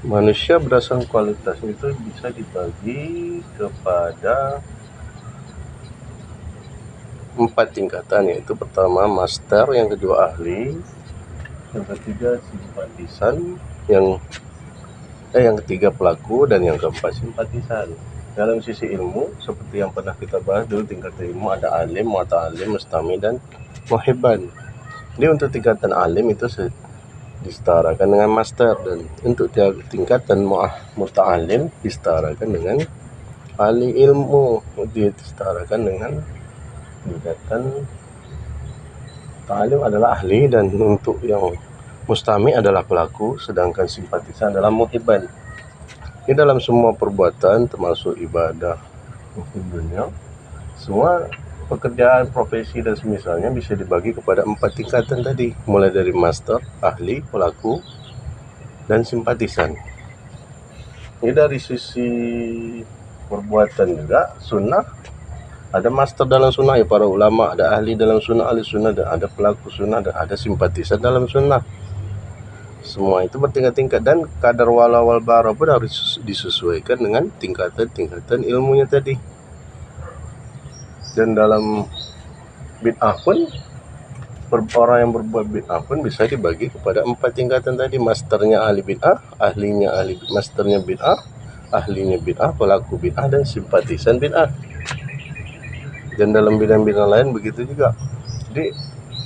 Manusia berdasarkan kualitas itu bisa dibagi kepada 4 tingkatan, yaitu pertama master, yang kedua ahli, yang ketiga simpatisan, yang ketiga pelaku, dan yang keempat simpatisan. Dalam sisi ilmu, seperti yang pernah kita bahas dulu, tingkatan ilmu ada alim, muta'alim, mustami, dan muhibban. Jadi untuk tingkatan alim itu disetarakan dengan master, dan untuk tingkatan muta'alim disetarakan dengan ahli ilmu, dia disetarakan dengan tingkatan ta'alim adalah ahli, dan untuk yang mustami adalah pelaku, sedangkan simpatisan adalah muhibban. Ini dalam semua perbuatan termasuk ibadah maupun dunia, semua pekerjaan, profesi, dan semisalnya bisa dibagi kepada 4 tingkatan tadi, mulai dari master, ahli, pelaku, dan simpatisan. Ini dari sisi perbuatan juga, sunnah, ada master dalam sunnah ya para ulama, ada ahli dalam sunnah, ahli sunnah, dan ada pelaku sunnah, dan ada simpatisan dalam sunnah. Semua itu bertingkat-tingkat, dan kadar walawal bara pun harus disesuaikan dengan tingkatan-tingkatan ilmunya tadi. Dan dalam bid'ah pun, orang yang berbuat bid'ah pun bisa dibagi kepada 4 tingkatan tadi, masternya ahli bid'ah, ahlinya masternya bid'ah, ahlinya bid'ah, pelaku bid'ah, dan simpatisan bid'ah. Dan dalam bidang-bidang lain begitu juga. Jadi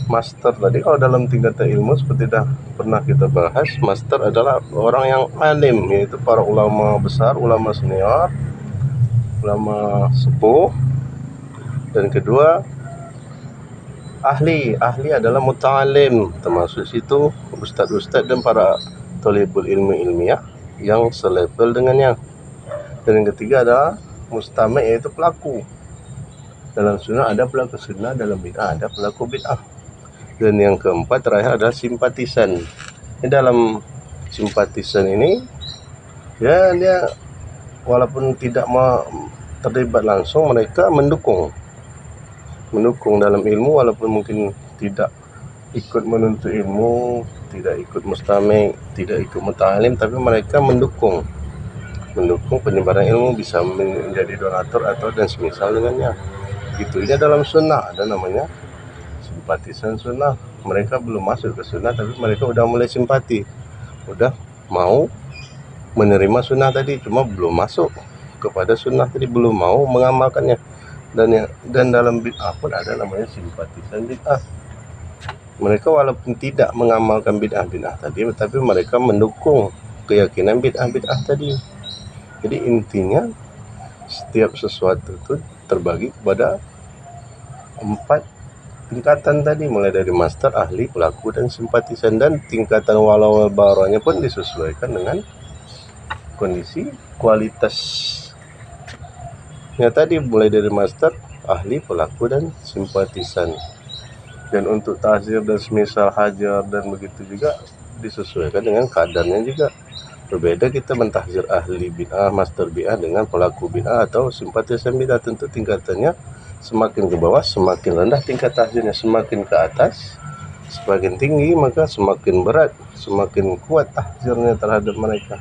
master tadi, kalau dalam tingkatan ilmu seperti dah pernah kita bahas, master adalah orang yang alim, yaitu para ulama besar, ulama senior, ulama sepuh. Dan kedua, ahli adalah muta'alim, termasuk situ ustadz-ustadz dan para thalibul ilmi ilmiah yang selevel dengannya. Dan yang ketiga adalah mustami', yaitu pelaku. Dalam sunnah ada pelaku sunnah, dalam bid'ah ada pelaku bid'ah. Dan yang keempat terakhir adalah simpatisan. Ini dalam simpatisan ini, ya dia walaupun tidak terlibat langsung, mereka mendukung dalam ilmu, walaupun mungkin tidak ikut menuntut ilmu, tidak ikut mustami', tidak ikut muta'alim, tapi mereka mendukung penyebaran ilmu, bisa menjadi donatur atau dan semisal dengannya. Gitu. Ini dalam sunnah ada namanya simpatisan sunnah. Mereka belum masuk ke sunnah, tapi mereka udah mulai simpati, udah mau menerima sunnah tadi, cuma belum masuk kepada sunnah tadi, belum mau mengamalkannya. Dan dalam bid'ah pun ada namanya simpatisan bid'ah. Mereka walaupun tidak mengamalkan bid'ah tadi, tapi mereka mendukung keyakinan bid'ah tadi. Jadi intinya setiap sesuatu itu terbagi kepada 4 tingkatan tadi, mulai dari master, ahli, pelaku, dan simpatisan. Dan tingkatan walawal baranya pun disesuaikan dengan kondisi kualitasnya tadi, mulai dari master, ahli, pelaku, dan simpatisan. Dan untuk tahzir dan semisal hajar dan begitu juga disesuaikan dengan kadarnya juga. Berbeda kita mentahzir ahli bid'ah, master bid'ah dengan pelaku bid'ah atau simpatisan bid'ah. Tentu tingkatannya semakin ke bawah semakin rendah tingkat tahzirnya, semakin ke atas semakin tinggi, maka semakin berat, semakin kuat tahzirnya terhadap mereka.